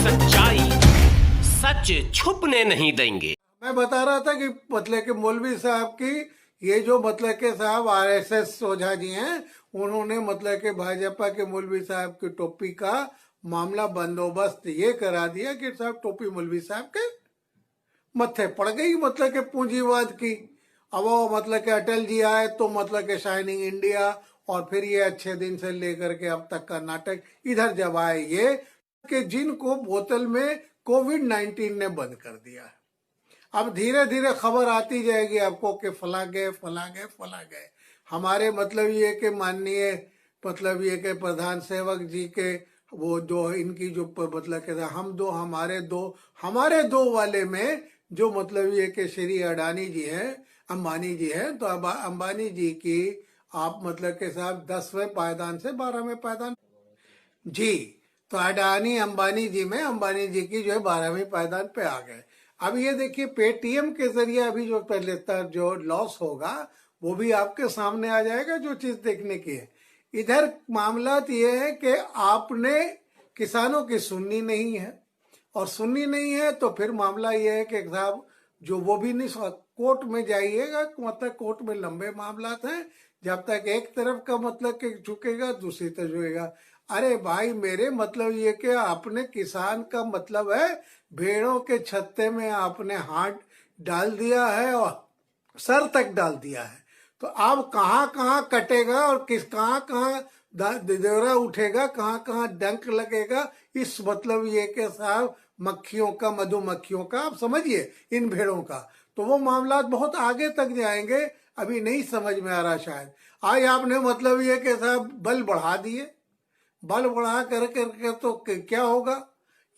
सच्चाई सच छुपने नहीं देंगे। मैं बता रहा था कि मतलब के मौलवी साहब की ये जो मतलब के साहब आरएसएस ओझा जी हैं, उन्होंने मतलब के भाजपा के मौलवी साहब की टोपी का मामला बंदोबस्त ये करा दिया कि साहब टोपी मौलवी साहब के मत्थे पड़ गई मतलब के पूंजीवाद की। अब वो मतलब के अटल जी आए तो मतलब के शाइनिंग इंडिया, और फिर ये अच्छे दिन से लेकर के अब तक का नाटक। इधर जब आए ये कि जिनको बोतल में कोविड-19 ने बंद कर दिया है, अब धीरे धीरे खबर आती जाएगी आपको कि फला गए फला गए फला गए। हमारे मतलब ये कि माननीय मतलब ये कि प्रधान सेवक जी के वो जो इनकी जो मतलब के हमारे दो वाले में जो मतलब ये कि श्री अडानी जी हैं, अंबानी जी हैं, तो अब अंबानी जी की आप मतलब के साहब 10वें पायदान से 12वें पायदान जी, तो अडानी अंबानी जी में अंबानी जी की जो है 12वीं पायदान पे आ गए। अब ये देखिए पेटीएम के जरिए अभी जो पहले तक जो लॉस होगा वो भी आपके सामने आ जाएगा, जो चीज देखने की है। इधर मामला ये है कि आपने किसानों की सुननी नहीं है, और सुननी नहीं है तो फिर मामला ये है कि साहब जो वो भी नहीं, कोर्ट में जाइएगा मतलब कोर्ट में लंबे मामला हैं, जब तक एक तरफ का मतलब कि झुकेगा दूसरी तरफ झुकेगा। अरे भाई मेरे मतलब ये कि आपने किसान का मतलब है भेड़ों के छत्ते में आपने हाथ डाल दिया है और सर तक डाल दिया है, तो अब कहाँ कहाँ कटेगा और किस कहाँ कहाँ दौरा उठेगा, कहाँ कहाँ डंक लगेगा, इस मतलब ये कि साहब मक्खियों का, मधुमक्खियों का, आप समझिए इन भेड़ों का, तो वो मामला बहुत आगे तक जाएंगे। अभी नहीं समझ में आ रहा शायद। आज आपने मतलब ये कि साहब बल बढ़ा दिए, बल बढ़ा कर करके तो क्या होगा,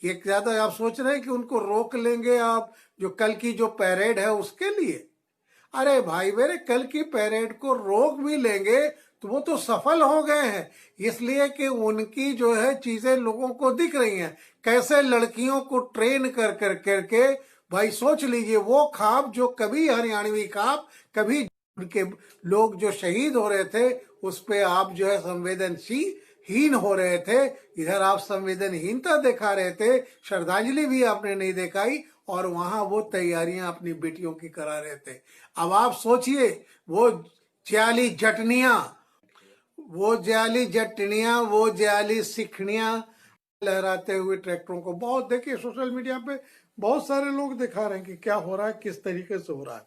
ये ज्यादा आप सोच रहे हैं कि उनको रोक लेंगे आप जो कल की जो पैरेड है उसके लिए। अरे भाई मेरे कल की पैरेड को रोक भी लेंगे तो वो तो सफल हो गए हैं, इसलिए कि उनकी जो है चीजें लोगों को दिख रही हैं, कैसे लड़कियों को ट्रेन कर कर करके। भाई सोच लीजिए वो खाप जो कभी हरियाणवी खाप, कभी उनके लोग जो शहीद हो रहे थे उस पे आप जो है संवेदनशील हो रहे थे, इधर आप संवेदनहीनता दिखा रहे थे, श्रद्धांजलि भी आपने नहीं दिखाई, और वहां वो तैयारियां अपनी बेटियों की करा रहे थे। अब आप सोचिए वो जाली जटनियां, वो जाली सिखनियां लहराते हुए ट्रैक्टरों को बहुत देखिए सोशल मीडिया पे बहुत सारे लोग दिखा रहे हैं कि क्या हो रहा है, किस तरीके से हो रहा है।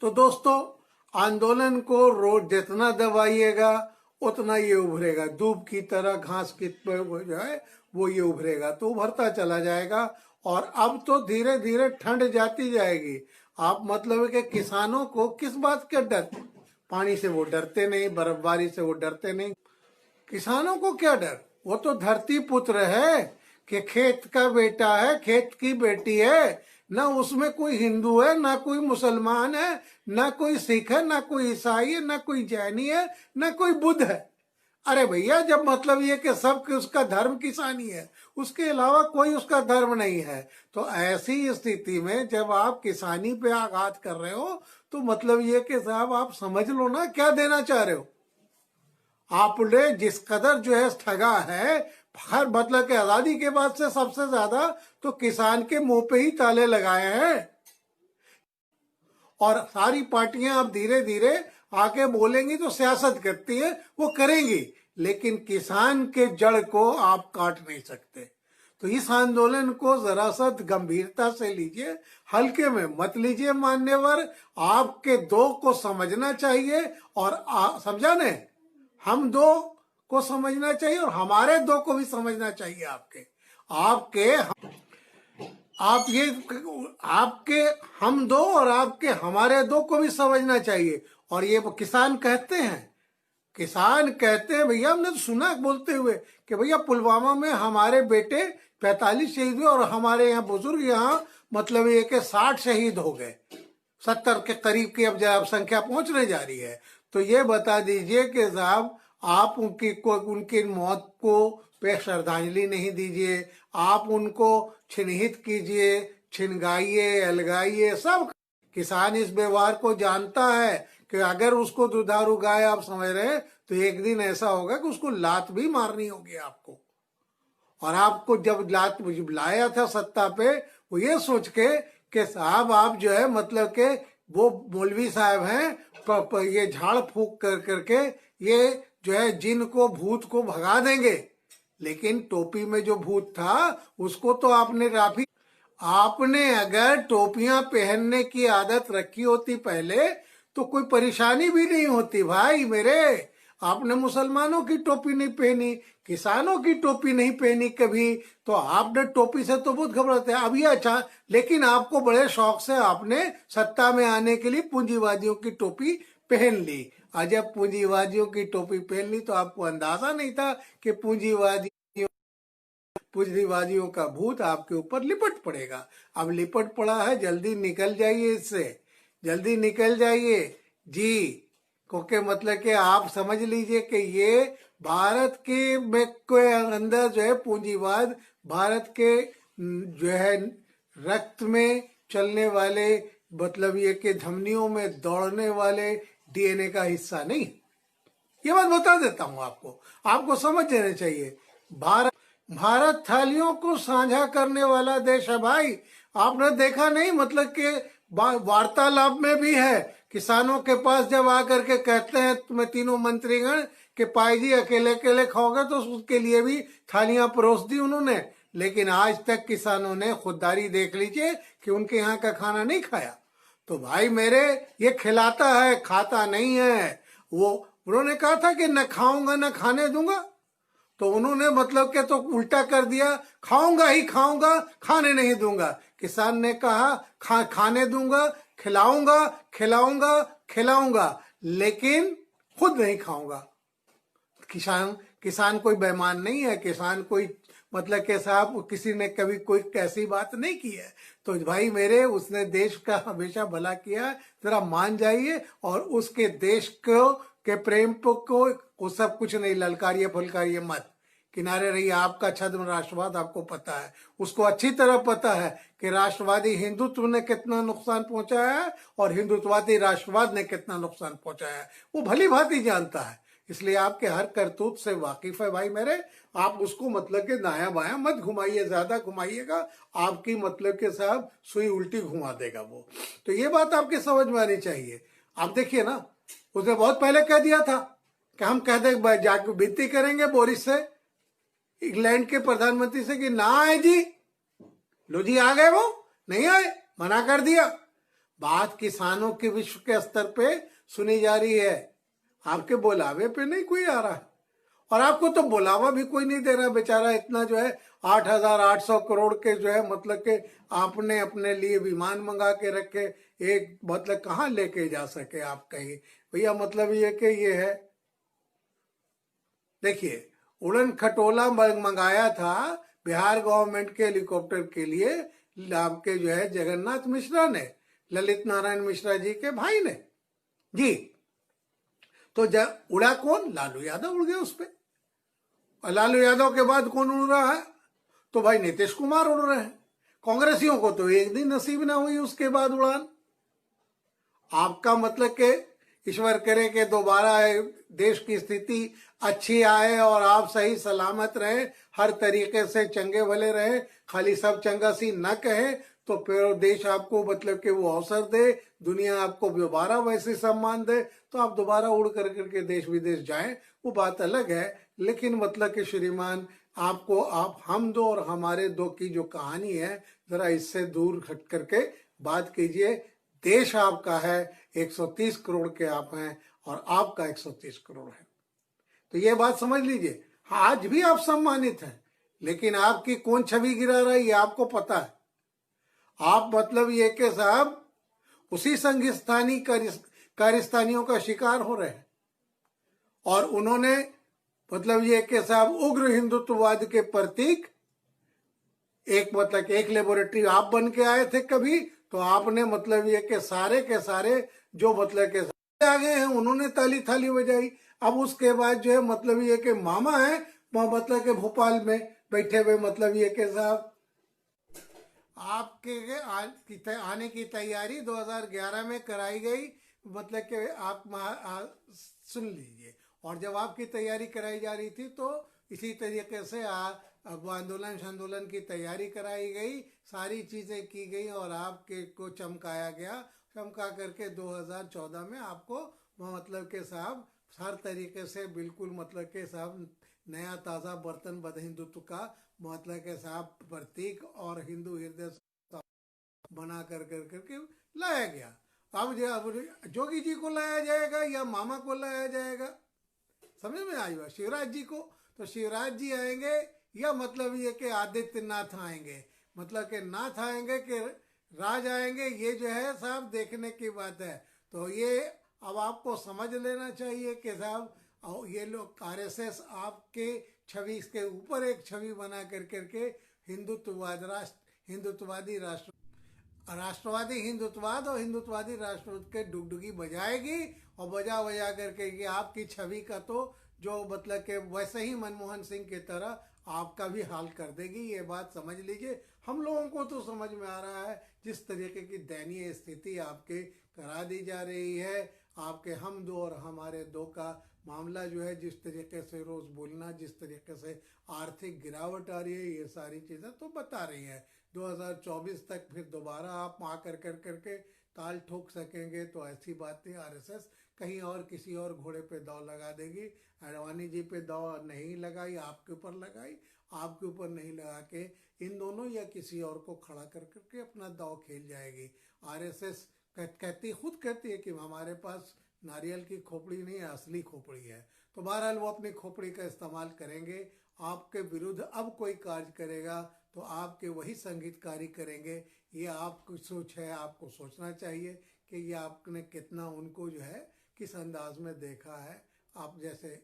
तो दोस्तों आंदोलन को रोज जितना दबाइएगा उतना ये उभरेगा, दूब की तरह घास की जो है वो ये उभरेगा, तो उभरता चला जाएगा। और अब तो धीरे धीरे ठंड जाती जाएगी। आप मतलब कि किसानों को किस बात का डर, पानी से वो डरते नहीं, बर्फबारी से वो डरते नहीं, किसानों को क्या डर, वो तो धरती पुत्र है कि खेत का बेटा है, खेत की बेटी है, ना उसमें कोई हिंदू है, ना कोई मुसलमान है, ना कोई सिख है, ना कोई ईसाई है, ना कोई जैनी है, ना कोई बुद्ध है। अरे भैया जब मतलब ये कि सब उसका धर्म किसानी है, उसके अलावा कोई उसका धर्म नहीं है, तो ऐसी स्थिति में जब आप किसानी पे आघात कर रहे हो तो मतलब ये कि साहब आप समझ लो ना क्या देना चाह रहे हो। आपने जिस कदर जो है ठगा है, हर मतलब के आजादी के बाद से सबसे ज्यादा तो किसान के मुंह पे ही ताले लगाए हैं। और सारी पार्टियां अब धीरे धीरे आके बोलेंगी तो सियासत करती है, वो करेंगी, लेकिन किसान के जड़ को आप काट नहीं सकते। तो इस आंदोलन को जरा सा गंभीरता से लीजिए, हल्के में मत लीजिए मान्यवर। आपके दो को समझना चाहिए, और समझा ने, हम दो को समझना चाहिए और हमारे दो को भी समझना चाहिए। आप ये आपके हम दो और आपके हमारे दो को भी समझना चाहिए। और ये किसान कहते हैं भैया, हमने तो सुना बोलते हुए कि भैया पुलवामा में हमारे बेटे 45 शहीद हुए और हमारे यहाँ बुजुर्ग यहाँ मतलब ये कि 60 शहीद हो गए, 70 के करीब की अब संख्या पहुंचने जा रही है। तो ये बता दीजिए कि साहब आप उनकी मौत को पे श्रद्धांजलि नहीं दीजिए, आप उनको चिन्हित कीजिए, छिनगाइए, अलगाइए, सब। किसान इस व्यवहार को जानता है कि अगर उसको दुधारू गाय आप समझ रहे हैं तो एक दिन ऐसा होगा कि उसको लात भी मारनी होगी आपको। और आपको जब लाया था सत्ता पे, वो ये सोच के कि साहब आप जो है मतलब के वो मौलवी साहब हैं, ये झाड़ फूक कर करके ये जो है जिन को भूत को भगा देंगे। लेकिन टोपी में जो भूत था उसको तो आपने राफी, आपने अगर टोपियां पहनने की आदत रखी होती पहले तो कोई परेशानी भी नहीं होती भाई मेरे। आपने मुसलमानों की टोपी नहीं पहनी, किसानों की टोपी नहीं पहनी कभी, तो आपने टोपी से तो बहुत घबराते हैं। अब ये अच्छा, लेकिन आपको बड़े शौक से आपने सत्ता में आने के लिए पूंजीवादियों की टोपी पहन ली। और जब पूंजीवादियों की टोपी पहन ली तो आपको अंदाजा नहीं था कि पूंजीवादियों का भूत आपके ऊपर लिपट पड़ेगा। अब लिपट पड़ा है, जल्दी निकल जाइए इससे, जल्दी निकल जाइए जी। क्योंकि मतलब कि आप समझ लीजिए कि ये भारत के अंदर जो है पूंजीवाद भारत के जो है रक्त में चलने वाले, मतलब ये कि धमनियों में दौड़ने वाले डीएनए का हिस्सा नहीं। ये बात बता देता हूं आपको, आपको समझ लेना चाहिए। भारत थालियों को साझा करने वाला देश है भाई। आपने देखा नहीं, मतलब कि वार्तालाप में भी है, किसानों के पास जब आकर के कहते हैं तुम्हें तीनों मंत्रीगण कि पाई जी अकेले अकेले खाओगे, तो उसके लिए भी थालियां परोस दी उन्होंने। लेकिन आज तक किसानों ने खुददारी देख लीजिए कि उनके यहाँ का खाना नहीं खाया। तो भाई मेरे, ये खिलाता है खाता नहीं है। वो उन्होंने कहा था कि न खाऊंगा न खाने दूंगा, तो उन्होंने मतलब के तो उल्टा कर दिया, खाऊंगा ही खाऊंगा, खाने नहीं दूंगा। किसान ने कहा खाने दूंगा, खिलाऊंगा खिलाऊंगा खिलाऊंगा, लेकिन खुद नहीं खाऊंगा। किसान कोई बेईमान नहीं है, किसान कोई मतलब के साहब किसी ने कभी कोई कैसी बात नहीं की है। तो भाई मेरे, उसने देश का हमेशा भला किया, जरा मान जाइए। और उसके देश को के प्रेम को वो सब कुछ नहीं, ललकारिए फुलकारिए मत, किनारे रहिए। आपका छद्म राष्ट्रवाद आपको पता है, उसको अच्छी तरह पता है कि राष्ट्रवादी हिंदुत्व ने कितना नुकसान पहुंचाया है और हिंदुत्ववादी राष्ट्रवाद ने कितना नुकसान पहुंचाया है, वो भली भांति जानता है। इसलिए आपके हर करतूत से वाकिफ है भाई मेरे। आप उसको मतलब के दाया बाया मत घुमाइए, ज्यादा घुमाइएगा आपकी मतलब के साहब सुई उल्टी घुमा देगा वो। तो ये बात आपके समझ में आनी चाहिए। आप देखिए ना, उसने बहुत पहले कह दिया था कि हम कह दे जाके विनती करेंगे बोरिस से, इंग्लैंड के प्रधानमंत्री से, कि ना आए जी। लो जी आ गए, वो नहीं आए, मना कर दिया। बात किसानों के विश्व के स्तर पे सुनी जा रही है, आपके बुलावे पे नहीं कोई आ रहा है। और आपको तो बुलावा भी कोई नहीं दे रहा बेचारा। इतना जो है 8,800 करोड़ के जो है मतलब के आपने अपने लिए विमान मंगा के रखे, एक मतलब कहाँ लेके जा सके आप कहीं भैया। मतलब ये कि ये है, देखिए उड़न खटोला मंगाया था बिहार गवर्नमेंट के हेलीकॉप्टर के लिए, आपके जो है जगन्नाथ मिश्रा ने, ललित नारायण मिश्रा जी के भाई ने जी। तो जब उड़ा कौन? लालू यादव उड़ गए उस पे। और लालू यादव के बाद कौन उड़ रहा है? तो भाई नीतीश कुमार उड़ रहे हैं। कांग्रेसियों को तो एक दिन नसीब ना हुई उसके बाद उड़ान। आपका मतलब के ईश्वर करे कि दोबारा देश की स्थिति अच्छी आए और आप सही सलामत रहे, हर तरीके से चंगे भले रहे, खाली सब चंगा सी न कहे, तो फिर देश आपको मतलब कि वो अवसर दे, दुनिया आपको दोबारा वैसे सम्मान दे, तो आप दोबारा उड़ कर करके देश विदेश जाएं, वो बात अलग है। लेकिन मतलब कि श्रीमान, आपको आप हम दो और हमारे दो की जो कहानी है, जरा इससे दूर हट करके बात कीजिए। देश आपका है, 130 करोड़ के आप हैं और आपका 130 करोड़ है, तो ये बात समझ लीजिए। हाँ, आज भी आप सम्मानित हैं, लेकिन आपकी कौन छवि गिरा रहा है ये आपको पता है। आप मतलब ये कि साहब उसी संघिस्थानी कारिस्तानियों का शिकार हो रहे हैं। और उन्होंने मतलब ये कि साहब उग्र हिंदुत्ववाद के प्रतीक एक मतलब एक लेबोरेटरी आप बन के आए थे कभी, तो आपने मतलब ये कि सारे के सारे जो मतलब के आ गए हैं उन्होंने ताली थाली बजाई। अब उसके बाद जो है मतलब ये कि मामा है मतलब के भोपाल में बैठे हुए, मतलब ये कि साहब आपके आने की तैयारी 2011 में कराई गई, मतलब कि आप सुन लीजिए। और जब आपकी तैयारी कराई जा रही थी तो इसी तरीके से अब आंदोलन की तैयारी कराई गई, सारी चीज़ें की गई और आपके को चमकाया गया। चमका करके 2014 में आपको मतलब के साहब हर तरीके से बिल्कुल मतलब के साहब नया ताज़ा बर्तन बद हिंदुत्व का मतलब के साहब प्रतीक और हिंदू हृदय बना कर करके लाया गया। अब जोगी जी को लाया जाएगा या मामा को लाया जाएगा, समझ में आई बात? शिवराज जी को, तो शिवराज जी आएंगे या मतलब ये कि आदित्यनाथ आएंगे, मतलब कि नाथ आएंगे कि राज आएंगे, ये जो है साहब देखने की बात है। तो ये अब आपको समझ लेना चाहिए कि साहब ये लोग आरएसएस आपके छवि के ऊपर एक छवि बना कर करके हिंदुत्ववादी राष्ट्रवादी हिंदुत्ववाद और हिंदुत्ववादी राष्ट्रवाद के डुगडुगी बजाएगी और बजा बजा करके ये आपकी छवि का तो जो मतलब कि वैसे ही मनमोहन सिंह की तरह आपका भी हाल कर देगी। ये बात समझ लीजिए। हम लोगों को तो समझ में आ रहा है जिस तरीके की दयनीय स्थिति आपके करा दी जा रही है, आपके हम दो और हमारे दो का मामला जो है, जिस तरीके से रोज़ बोलना, जिस तरीके से आर्थिक गिरावट आ रही है, ये सारी चीज़ें तो बता रही हैं। 2024 तक फिर दोबारा आप आ कर करके ताल ठोक सकेंगे तो ऐसी बातें आरएसएस कहीं और किसी और घोड़े पे दाव लगा देगी। अडवाणी जी पे दाव नहीं लगाई, आपके ऊपर लगाई, आपके ऊपर नहीं लगा के इन दोनों या किसी और को खड़ा कर करके अपना दाव खेल जाएगी। आरएसएस खुद कहती है कि हमारे पास नारियल की खोपड़ी नहीं है, असली खोपड़ी है। तो बहरहाल वो अपनी खोपड़ी का इस्तेमाल करेंगे। आपके विरुद्ध अब कोई कार्य करेगा तो आपके वही संगीतकारी करेंगे। ये आपकी सोच है, आपको सोचना चाहिए कि ये आपने कितना उनको जो है किस अंदाज में देखा है। आप जैसे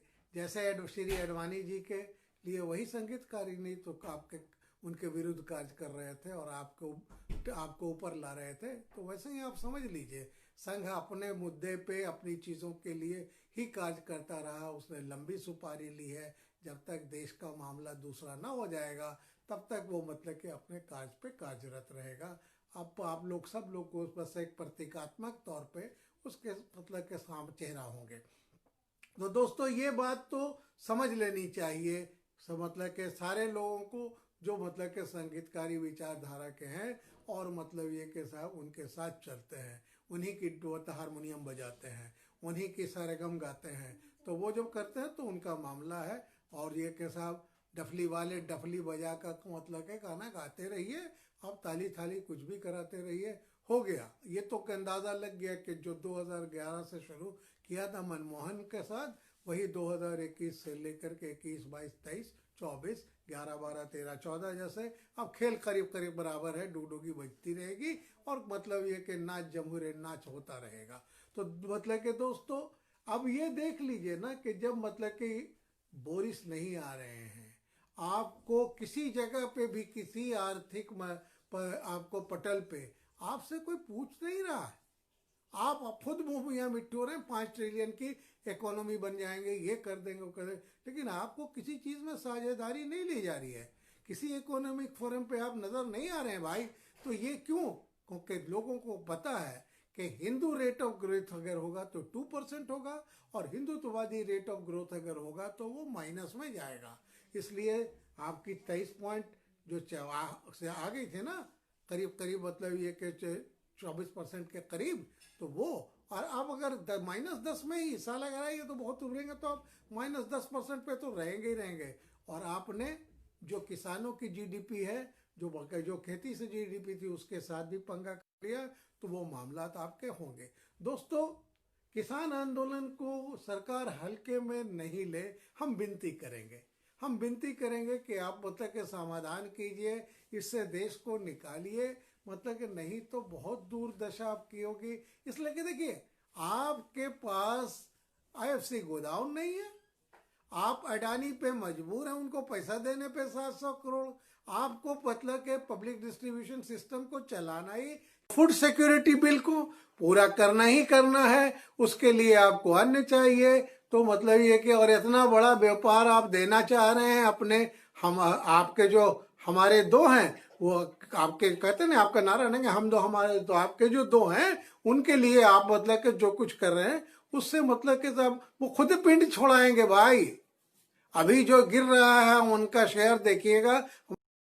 श्री अडवाणी जी के लिए वही संगीतकारी नहीं तो आपके उनके विरुद्ध कार्य कर रहे थे और आपको ऊपर ला रहे थे, तो वैसे ही आप समझ लीजिए। संघ अपने मुद्दे पे अपनी चीज़ों के लिए ही कार्य करता रहा, उसने लंबी सुपारी ली है। जब तक देश का मामला दूसरा ना हो जाएगा तब तक वो मतलब कि अपने कार्य पे कार्यरत रहेगा। आप लोग सब लोग को बस एक प्रतीकात्मक तौर पे उसके मतलब के सामने चेहरा होंगे। तो दोस्तों ये बात तो समझ लेनी चाहिए, मतलब के सारे लोगों को जो मतलब के संगीतकारी विचारधारा के हैं और मतलब ये के साहब उनके साथ चलते हैं, उन्हीं की हारमोनियम बजाते हैं, उन्हीं की सरगम गाते हैं, तो वो जब करते हैं तो उनका मामला है। और ये के साहब डफली वाले डफली बजा का मतलब के गाना गाते रहिए, आप ताली थाली कुछ भी कराते रहिए, हो गया। ये तो अंदाज़ा लग गया कि जो 2011 से शुरू किया था मनमोहन के साथ, वही 2021 से लेकर के 21, 22, 23, 24, 11, 12, 13, 14 जैसे अब खेल करीब करीब बराबर है। डुगडुगी बजती रहेगी और मतलब ये कि नाच जमहूरी नाच होता रहेगा। तो मतलब कि दोस्तों अब ये देख लीजिए ना कि जब मतलब कि बोरिस नहीं आ रहे हैं, आपको किसी जगह पे भी किसी आर्थिक आपको पटल पे आपसे कोई पूछ नहीं रहा है। आप खुद मुँह यहाँ मिट्टी हो रहे हैं, 5 ट्रिलियन की इकोनॉमी बन जाएंगे, ये कर देंगे, वो कर देंगे, लेकिन आपको किसी चीज़ में साझेदारी नहीं ली जा रही है, किसी इकोनॉमिक फोरम पे आप नज़र नहीं आ रहे हैं भाई। तो ये क्यों? क्योंकि लोगों को पता है कि हिंदू रेट ऑफ ग्रोथ अगर होगा तो 2% होगा और हिंदुत्ववादी रेट ऑफ ग्रोथ अगर होगा तो वो माइनस में जाएगा। इसलिए आपकी 23 पॉइंट जो से आ गई थे ना, करीब करीब मतलब ये कि 24% के करीब, तो वो और अब अगर -10 में ही हिस्सा लगा रही है तो बहुत उभरेंगे, तो आप -10% पे तो रहेंगे ही रहेंगे। और आपने जो किसानों की जीडीपी है, जो खेती से जीडीपी थी, उसके साथ भी पंगा कर लिया, तो वो मामला आपके होंगे। दोस्तों किसान आंदोलन को सरकार हल्के में नहीं ले, हम विनती करेंगे कि आप मतलब के समाधान कीजिए, इससे देश को निकालिए, मतलब कि नहीं तो बहुत दूर दशा आपकी होगी। इसलिए कि देखिए आपके पास आईएफसी गोदाम नहीं है, आप अडानी पे मजबूर हैं उनको पैसा देने पे 700 करोड़, आपको मतलब के पब्लिक डिस्ट्रीब्यूशन सिस्टम को चलाना ही, फूड सिक्योरिटी बिल को पूरा करना ही करना है, उसके लिए आपको अन्न चाहिए। तो मतलब ये कि और इतना बड़ा व्यापार आप देना चाह रहे हैं अपने, हम आपके जो हमारे दो हैं वो आपके कहते हैं आपका नारा नहीं, हम दो हमारे, तो आपके जो दो हैं उनके लिए आप मतलब कि जो कुछ कर रहे हैं उससे मतलब कि सब वो खुद पिंड छोड़ाएंगे भाई। अभी जो गिर रहा है उनका शेयर देखिएगा